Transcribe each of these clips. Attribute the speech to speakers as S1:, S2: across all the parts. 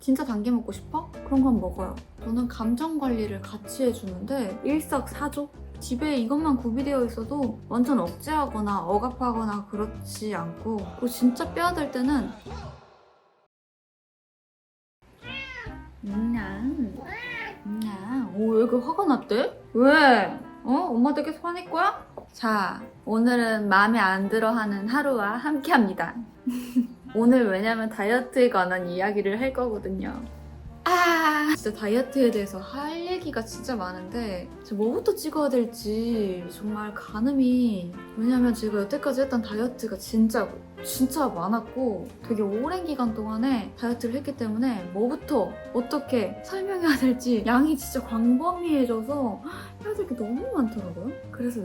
S1: 진짜 단 게 먹고 싶어? 그런 건 먹어요. 저는 감정 관리를 같이 해주는데 일석사조? 집에 이것만 구비되어 있어도 완전 억제하거나 억압하거나 그렇지 않고, 그리고 진짜 빼야될 때는 왜 이렇게 화가 났대? 왜? 엄마한테 계속 화낼 거야? 자, 오늘은 마음에 안 들어 하는 하루와 함께 합니다. 오늘 왜냐면 다이어트에 관한 이야기를 할 거거든요. 진짜 다이어트에 대해서 할 얘기가 진짜 많은데 뭐부터 찍어야 될지 정말 가늠이, 왜냐면 제가 여태까지 했던 다이어트가 진짜 많았고 되게 오랜 기간 동안에 다이어트를 했기 때문에 뭐부터 어떻게 설명해야 될지 양이 진짜 광범위해져서 해야 될 게 너무 많더라고요. 그래서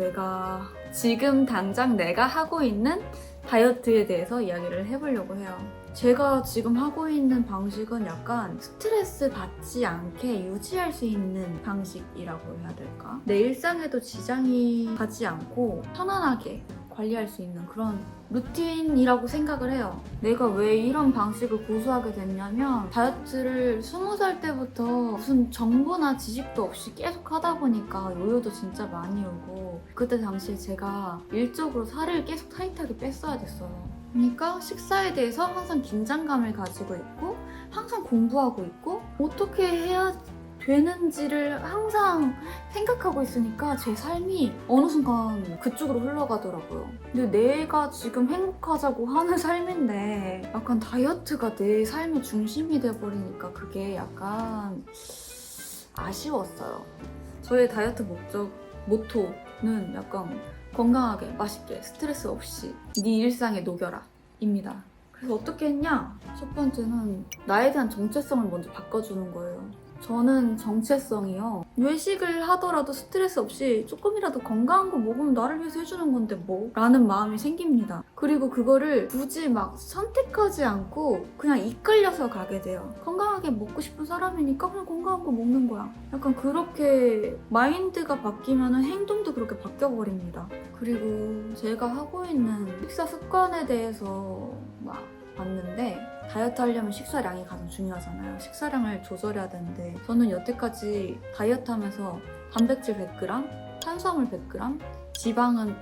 S1: 지금 당장 내가 하고 있는 다이어트에 대해서 이야기를 해보려고 해요. 제가 지금 하고 있는 방식은 약간 스트레스 받지 않게 유지할 수 있는 방식이라고 해야 될까? 내 일상에도 지장이 가지 않고 편안하게 관리할 수 있는 그런 루틴이라고 생각을 해요. 내가 왜 이런 방식을 고수하게 됐냐면, 다이어트를 20살 때부터 무슨 정보나 지식도 없이 계속 하다 보니까 요요도 진짜 많이 오고, 그때 당시에 제가 일적으로 살을 계속 타이트하게 뺐어야 됐어요. 그러니까 식사에 대해서 항상 긴장감을 가지고 있고 항상 공부하고 있고 어떻게 해야 되는지를 항상 생각하고 있으니까 제 삶이 어느 순간 그쪽으로 흘러가더라고요. 근데 내가 지금 행복하자고 하는 삶인데 약간 다이어트가 내 삶의 중심이 돼버리니까 그게 약간 아쉬웠어요. 저의 다이어트 모토는 약간 건강하게, 맛있게, 스트레스 없이 네 일상에 녹여라 입니다. 그래서 어떻게 했냐? 첫 번째는 나에 대한 정체성을 먼저 바꿔주는 거예요. 저는 정체성이요. 외식을 하더라도 스트레스 없이 조금이라도 건강한 거 먹으면 나를 위해서 해주는 건데 뭐? 라는 마음이 생깁니다. 그리고 그거를 굳이 막 선택하지 않고 그냥 이끌려서 가게 돼요. 건강하게 먹고 싶은 사람이니까 그냥 건강한 거 먹는 거야. 약간 그렇게 마인드가 바뀌면 행동도 그렇게 바뀌어버립니다. 그리고 제가 하고 있는 식사 습관에 대해서 봤는데, 다이어트 하려면 식사량이 가장 중요하잖아요. 식사량을 조절해야 되는데 저는 여태까지 다이어트 하면서 단백질 100g, 탄수화물 100g, 지방은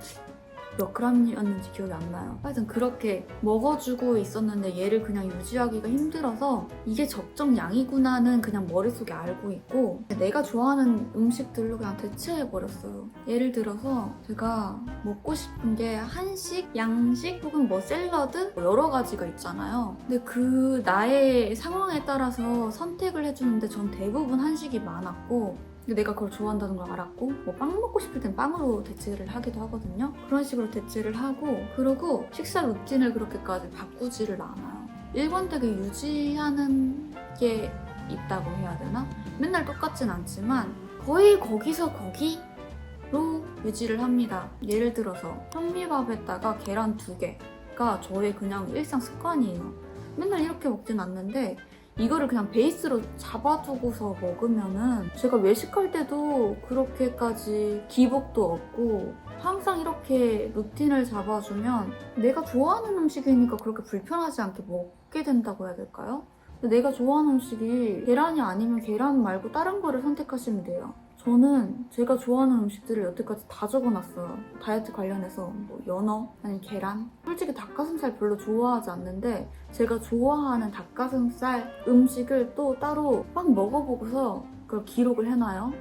S1: 몇 g이었는지 기억이 안 나요. 하여튼 그렇게 먹어주고 있었는데 얘를 그냥 유지하기가 힘들어서 이게 적정 양이구나는 그냥 머릿속에 알고 있고 내가 좋아하는 음식들로 그냥 대체해버렸어요. 예를 들어서 제가 먹고 싶은 게 한식, 양식 혹은 샐러드 여러 가지가 있잖아요. 근데 그 나의 상황에 따라서 선택을 해주는데 전 대부분 한식이 많았고, 근데 내가 그걸 좋아한다는 걸 알았고 빵 먹고 싶을 땐 빵으로 대체를 하기도 하거든요. 그런 식으로 대체를 하고, 그리고 식사 루틴을 그렇게까지 바꾸지를 않아요. 일관되게 유지하는 게 있다고 해야 되나? 맨날 똑같진 않지만 거의 거기서 거기로 유지를 합니다. 예를 들어서 현미밥에다가 계란 2개가 저의 그냥 일상 습관이에요. 맨날 이렇게 먹진 않는데 이거를 그냥 베이스로 잡아두고서 먹으면은 제가 외식할 때도 그렇게까지 기복도 없고, 항상 이렇게 루틴을 잡아주면 내가 좋아하는 음식이니까 그렇게 불편하지 않게 먹게 된다고 해야 될까요? 근데 내가 좋아하는 음식이 계란이 아니면 계란 말고 다른 거를 선택하시면 돼요. 저는 제가 좋아하는 음식들을 여태까지 다 적어놨어요. 다이어트 관련해서 연어, 아니면 계란. 솔직히 닭가슴살 별로 좋아하지 않는데 제가 좋아하는 닭가슴살 음식을 또 따로 막 먹어보고서 그걸 기록을 해놔요.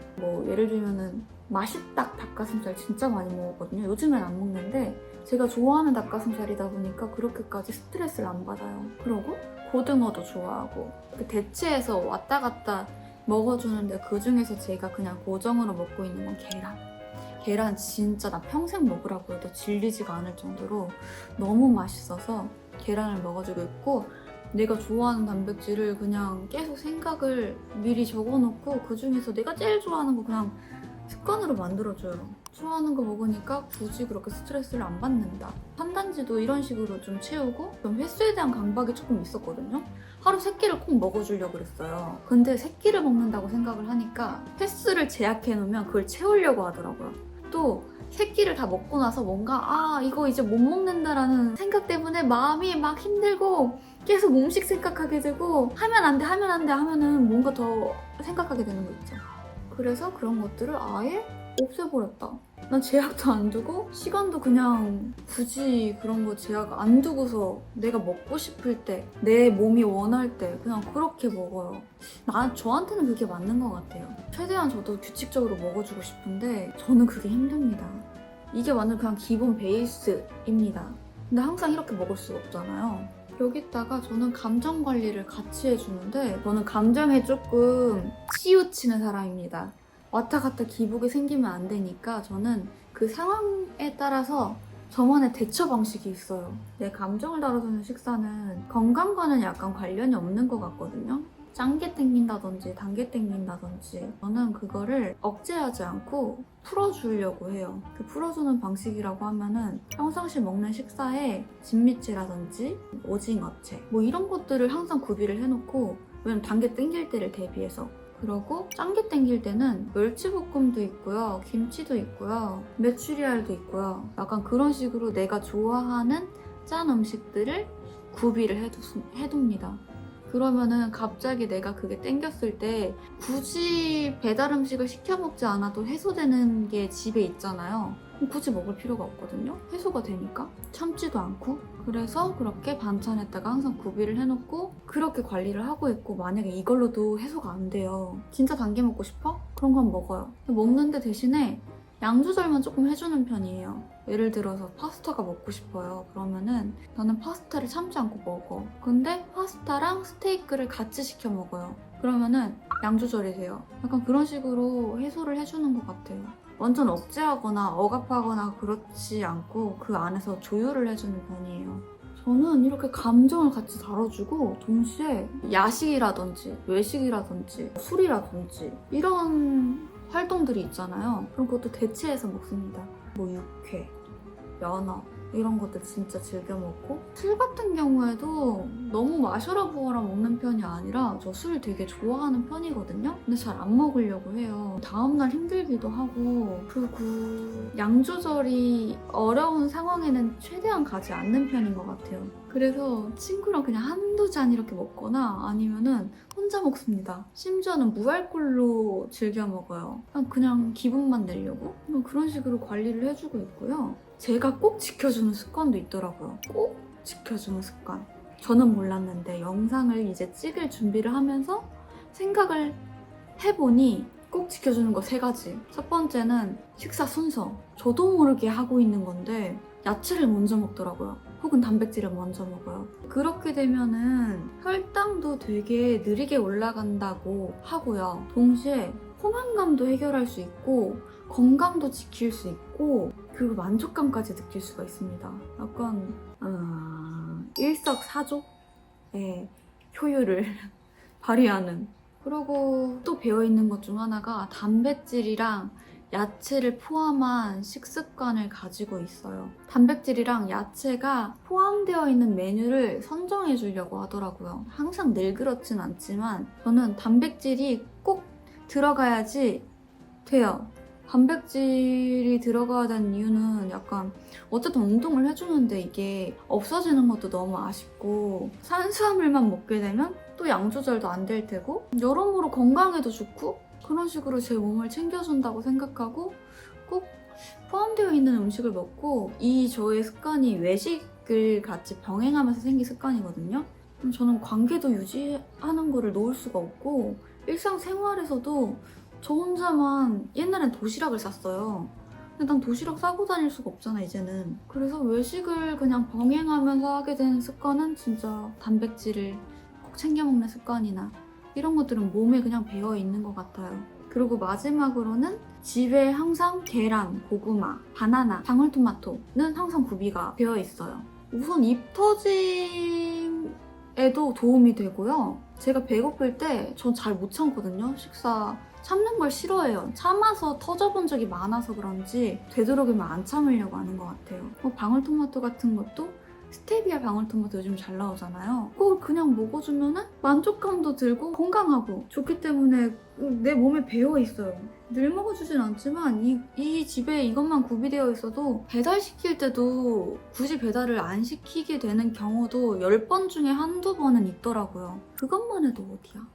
S1: 예를 들면은 맛있다 닭가슴살 진짜 많이 먹었거든요. 요즘엔 안 먹는데 제가 좋아하는 닭가슴살이다 보니까 그렇게까지 스트레스를 안 받아요. 그러고 고등어도 좋아하고 대체해서 왔다 갔다 먹어주는데 그중에서 제가 그냥 고정으로 먹고 있는 건 계란. 계란 진짜 나 평생 먹으라고 해도 질리지가 않을 정도로 너무 맛있어서 계란을 먹어주고 있고, 내가 좋아하는 단백질을 그냥 계속 생각을 미리 적어놓고 그중에서 내가 제일 좋아하는 거 그냥 습관으로 만들어줘요. 좋아하는 거 먹으니까 굳이 그렇게 스트레스를 안 받는다. 탄단지도 이런 식으로 좀 채우고, 좀 횟수에 대한 강박이 조금 있었거든요. 하루 3끼를 꼭 먹어주려고 그랬어요. 근데 3끼를 먹는다고 생각을 하니까 횟수를 제약해 놓으면 그걸 채우려고 하더라고요. 또 3끼를 다 먹고 나서 뭔가 이거 이제 못 먹는다라는 생각 때문에 마음이 막 힘들고 계속 음식 생각하게 되고 하면 안 돼 하면은 뭔가 더 생각하게 되는 거 있죠. 그래서 그런 것들을 아예 없애버렸다. 난 제약도 안 두고 시간도 그냥 굳이 그런 거 제약 안 두고서 내가 먹고 싶을 때 내 몸이 원할 때 그냥 그렇게 먹어요. 저한테는 그게 맞는 것 같아요. 최대한 저도 규칙적으로 먹어주고 싶은데 저는 그게 힘듭니다. 이게 완전 그냥 기본 베이스입니다. 근데 항상 이렇게 먹을 수가 없잖아요. 여기다가 저는 감정 관리를 같이 해주는데 저는 감정에 조금 치우치는 사람입니다. 왔다 갔다 기복이 생기면 안 되니까 저는 그 상황에 따라서 저만의 대처 방식이 있어요. 내 감정을 다뤄주는 식사는 건강과는 약간 관련이 없는 것 같거든요. 짠게 땡긴다든지 단게 땡긴다든지 저는 그거를 억제하지 않고 풀어주려고 해요. 그 풀어주는 방식이라고 하면은 평상시 먹는 식사에 진미채라든지 오징어채 뭐 이런 것들을 항상 구비를 해놓고 왜냐면 단게 땡길 때를 대비해서 그러고 짠게 땡길 때는 멸치볶음도 있고요, 김치도 있고요, 메추리알도 있고요. 약간 그런 식으로 내가 좋아하는 짠 음식들을 구비를 해둡니다. 그러면은 갑자기 내가 그게 땡겼을 때 굳이 배달 음식을 시켜 먹지 않아도 해소되는 게 집에 있잖아요. 굳이 먹을 필요가 없거든요. 해소가 되니까 참지도 않고. 그래서 그렇게 반찬에다가 항상 구비를 해놓고 그렇게 관리를 하고 있고 만약에 이걸로도 해소가 안 돼요. 진짜 단 게 먹고 싶어? 그런 건 먹어요. 먹는데 대신에 양 조절만 조금 해주는 편이에요. 예를 들어서 파스타가 먹고 싶어요. 그러면은 나는 파스타를 참지 않고 먹어. 근데 파스타랑 스테이크를 같이 시켜 먹어요. 그러면은 양 조절이 돼요. 약간 그런 식으로 해소를 해주는 것 같아요. 완전 억제하거나 억압하거나 그렇지 않고 그 안에서 조율을 해주는 편이에요. 저는 이렇게 감정을 같이 다뤄주고 동시에 야식이라든지 외식이라든지 술이라든지 이런 활동들이 있잖아요. 그런 것도 대체해서 먹습니다. 뭐 육회, 연어 이런 것들 진짜 즐겨 먹고 술 같은 경우에도 너무 마셔라 부어라 먹는 편이 아니라 저 술 되게 좋아하는 편이거든요. 근데 잘 안 먹으려고 해요. 다음날 힘들기도 하고 그리고 양 조절이 어려운 상황에는 최대한 가지 않는 편인 것 같아요. 그래서 친구랑 그냥 한두 잔 이렇게 먹거나 아니면은 혼자 먹습니다. 심지어는 무알콜로 즐겨 먹어요. 그냥 기분만 내려고 그런 식으로 관리를 해주고 있고요. 제가 꼭 지켜주는 습관도 있더라고요. 꼭 지켜주는 습관. 저는 몰랐는데 영상을 이제 찍을 준비를 하면서 생각을 해보니 꼭 지켜주는 거 3가지. 첫 번째는 식사 순서. 저도 모르게 하고 있는 건데 야채를 먼저 먹더라고요. 혹은 단백질을 먼저 먹어요. 그렇게 되면은 혈당도 되게 느리게 올라간다고 하고요. 동시에 포만감도 해결할 수 있고 건강도 지킬 수 있고 그리고 만족감까지 느낄 수가 있습니다. 약간 일석사조의 효율을 발휘하는. 그리고 또 배워있는 것 중 하나가 단백질이랑 야채를 포함한 식습관을 가지고 있어요. 단백질이랑 야채가 포함되어 있는 메뉴를 선정해 주려고 하더라고요. 항상 늘 그렇진 않지만 저는 단백질이 꼭 들어가야지 돼요. 단백질이 들어가야 되는 이유는 약간 어쨌든 운동을 해주는데 이게 없어지는 것도 너무 아쉽고 탄수화물만 먹게 되면 또 양 조절도 안 될 테고 여러모로 건강에도 좋고 그런 식으로 제 몸을 챙겨준다고 생각하고 꼭 포함되어 있는 음식을 먹고 이 저의 습관이 외식을 같이 병행하면서 생긴 습관이거든요. 저는 관계도 유지하는 거를 놓을 수가 없고 일상생활에서도 저 혼자만 옛날엔 도시락을 쌌어요. 근데 난 도시락 싸고 다닐 수가 없잖아 이제는. 그래서 외식을 그냥 병행하면서 하게 된 습관은 진짜 단백질을 꼭 챙겨 먹는 습관이나 이런 것들은 몸에 그냥 배어 있는 것 같아요. 그리고 마지막으로는 집에 항상 계란, 고구마, 바나나, 방울토마토는 항상 구비가 되어 있어요. 우선 입 터짐에도 도움이 되고요. 제가 배고플 때 전 잘 못 참거든요. 식사 참는 걸 싫어해요. 참아서 터져본 적이 많아서 그런지 되도록이면 안 참으려고 하는 것 같아요. 방울토마토 같은 것도 스테비아 방울토마토 요즘 잘 나오잖아요. 그걸 그냥 먹어주면은 만족감도 들고 건강하고 좋기 때문에 내 몸에 배어있어요. 늘 먹어주진 않지만 이 집에 이것만 구비되어 있어도 배달시킬 때도 굳이 배달을 안 시키게 되는 경우도 10번 중에 한두 번은 있더라고요. 그것만 해도 어디야?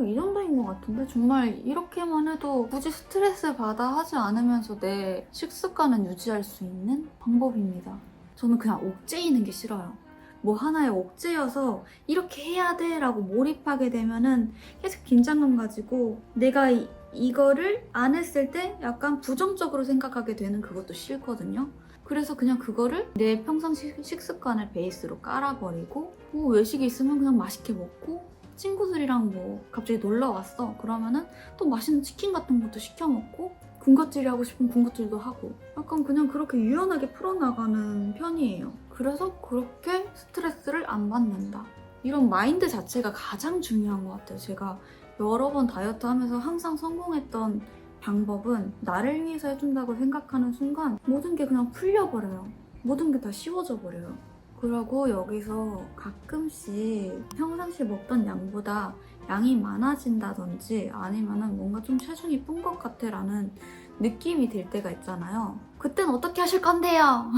S1: 이 정도인 것 같은데 정말 이렇게만 해도 굳이 스트레스 받아 하지 않으면서 내 식습관은 유지할 수 있는 방법입니다. 저는 그냥 옥죄이는 게 싫어요. 뭐 하나에 옥죄여서 이렇게 해야 돼 라고 몰입하게 되면은 계속 긴장감 가지고 내가 이거를 안 했을 때 약간 부정적으로 생각하게 되는 그것도 싫거든요. 그래서 그냥 그거를 내 평상시 식습관을 베이스로 깔아버리고 뭐 외식이 있으면 그냥 맛있게 먹고 친구들이랑 뭐 갑자기 놀러 왔어 그러면은 또 맛있는 치킨 같은 것도 시켜 먹고 군것질이 하고 싶으면 군것질도 하고 약간 그냥 그렇게 유연하게 풀어나가는 편이에요. 그래서 그렇게 스트레스를 안 받는다. 이런 마인드 자체가 가장 중요한 것 같아요. 제가 여러 번 다이어트 하면서 항상 성공했던 방법은 나를 위해서 해준다고 생각하는 순간 모든 게 그냥 풀려버려요. 모든 게 다 쉬워져 버려요. 그러고 여기서 가끔씩 평상시 먹던 양보다 양이 많아진다든지 아니면은 뭔가 좀 체중이 쁜 것 같아 라는 느낌이 들 때가 있잖아요. 그땐 어떻게 하실 건데요?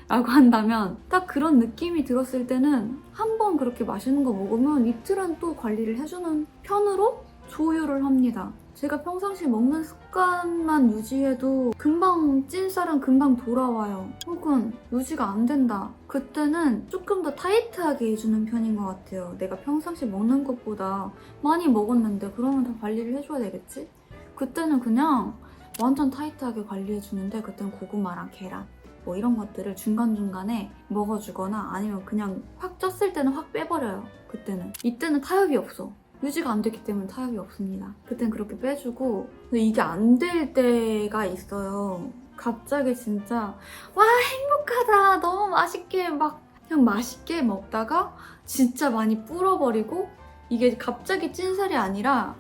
S1: 라고 한다면 딱 그런 느낌이 들었을 때는 한 번 그렇게 맛있는 거 먹으면 이틀은 또 관리를 해주는 편으로 조율을 합니다. 제가 평상시 먹는 습관만 유지해도 금방 찐살은 금방 돌아와요. 혹은 유지가 안 된다. 그때는 조금 더 타이트하게 해주는 편인 것 같아요. 내가 평상시 먹는 것보다 많이 먹었는데 그러면 다 관리를 해줘야 되겠지? 그때는 그냥 완전 타이트하게 관리해주는데 그때는 고구마랑 계란 뭐 이런 것들을 중간중간에 먹어주거나 아니면 그냥 확 쪘을 때는 확 빼버려요. 그때는. 이때는 타협이 없어. 유지가 안 됐기 때문에 타협이 없습니다. 그땐 그렇게 빼주고 근데 이게 안 될 때가 있어요. 갑자기 진짜 와 행복하다 너무 맛있게 막 그냥 맛있게 먹다가 진짜 많이 불어버리고 이게 갑자기 찐살이 아니라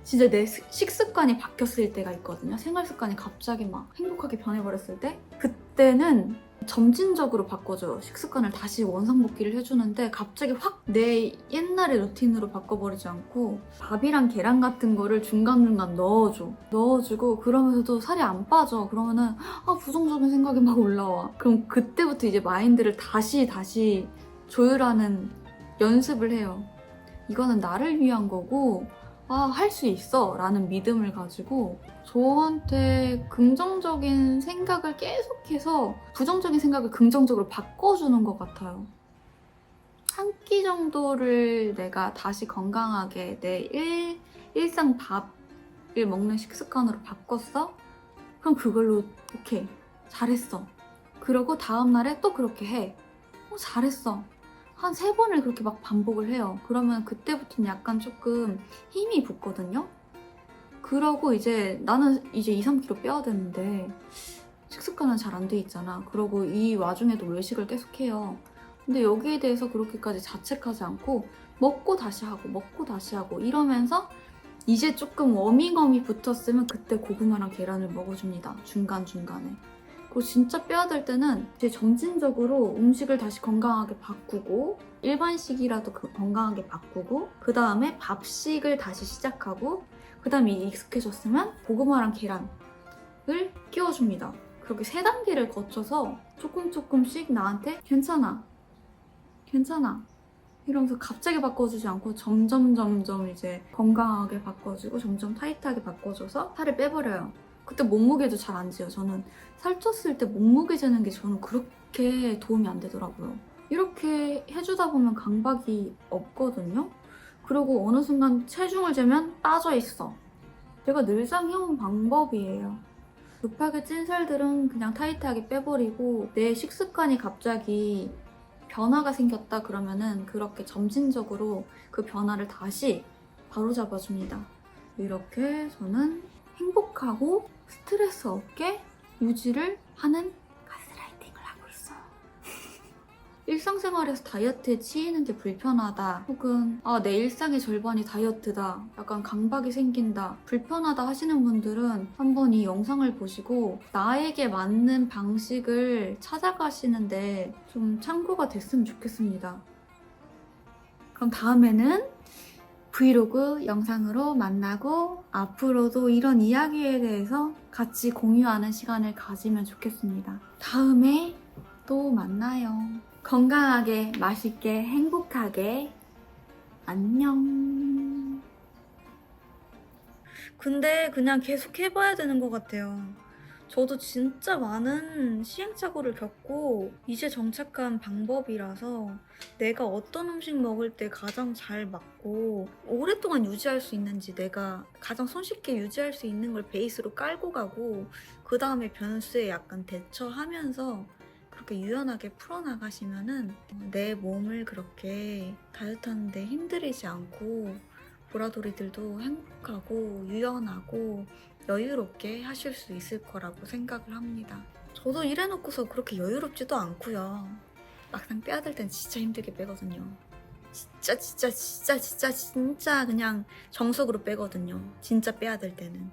S1: 진짜 내 식습관이 바뀌었을 때가 있거든요. 생활 습관이 갑자기 막 행복하게 변해버렸을 때 그때는 점진적으로 바꿔줘요. 식습관을 다시 원상복귀를 해주는데 갑자기 확 내 옛날의 루틴으로 바꿔버리지 않고 밥이랑 계란 같은 거를 중간중간 넣어주고 그러면서도 살이 안 빠져. 그러면은 부정적인 생각이 막 올라와. 그럼 그때부터 이제 마인드를 다시 조율하는 연습을 해요. 이거는 나를 위한 거고 할 수 있어 라는 믿음을 가지고 저한테 긍정적인 생각을 계속해서 부정적인 생각을 긍정적으로 바꿔주는 것 같아요. 한 끼 정도를 내가 다시 건강하게 내 일상 밥을 먹는 식습관으로 바꿨어? 그럼 그걸로 오케이 잘했어. 그러고 다음날에 또 그렇게 해. 잘했어. 한 3번을 그렇게 막 반복을 해요. 그러면 그때부터는 약간 조금 힘이 붙거든요? 그러고 이제 나는 이제 2-3kg 빼야 되는데 식습관은 잘 안 돼 있잖아. 그러고 이 와중에도 외식을 계속 해요. 근데 여기에 대해서 그렇게까지 자책하지 않고 먹고 다시 하고 이러면서 이제 조금 워밍업이 붙었으면 그때 고구마랑 계란을 먹어줍니다. 중간중간에. 그리고 진짜 빼야 될 때는 이제 점진적으로 음식을 다시 건강하게 바꾸고 일반식이라도 건강하게 바꾸고 그 다음에 밥식을 다시 시작하고 그 다음에 익숙해졌으면 고구마랑 계란을 끼워줍니다. 그렇게 3단계를 거쳐서 조금씩 나한테 괜찮아 이러면서 갑자기 바꿔주지 않고 점점 이제 건강하게 바꿔주고 점점 타이트하게 바꿔줘서 살을 빼버려요. 그때 몸무게도 잘 안 재요. 저는 살쪘을 때 몸무게 재는 게 저는 그렇게 도움이 안 되더라고요. 이렇게 해주다 보면 강박이 없거든요. 그리고 어느 순간 체중을 재면 빠져있어. 제가 늘상 해온 방법이에요. 급하게 찐 살들은 그냥 타이트하게 빼버리고 내 식습관이 갑자기 변화가 생겼다 그러면은 그렇게 점진적으로 그 변화를 다시 바로잡아줍니다. 이렇게 저는 행복하고 스트레스 없게 유지를 하는 가스라이팅을 하고 있어요. 일상생활에서 다이어트에 치이는 게 불편하다, 혹은 내 일상의 절반이 다이어트다, 약간 강박이 생긴다, 불편하다 하시는 분들은 한번 이 영상을 보시고 나에게 맞는 방식을 찾아가시는데 좀 참고가 됐으면 좋겠습니다. 그럼 다음에는 브이로그 영상으로 만나고 앞으로도 이런 이야기에 대해서 같이 공유하는 시간을 가지면 좋겠습니다. 다음에 또 만나요. 건강하게, 맛있게, 행복하게. 안녕. 근데 그냥 계속 해봐야 되는 것 같아요. 저도 진짜 많은 시행착오를 겪고 이제 정착한 방법이라서 내가 어떤 음식 먹을 때 가장 잘 맞고 오랫동안 유지할 수 있는지, 내가 가장 손쉽게 유지할 수 있는 걸 베이스로 깔고 가고 그 다음에 변수에 약간 대처하면서 그렇게 유연하게 풀어나가시면은 내 몸을 그렇게 다이어트하는데 힘들이지 않고 보라돌이들도 행복하고 유연하고 여유롭게 하실 수 있을 거라고 생각을 합니다. 저도 이래놓고서 그렇게 여유롭지도 않고요. 막상 빼야 될 땐 진짜 힘들게 빼거든요. 진짜 그냥 정석으로 빼거든요. 진짜 빼야 될 때는.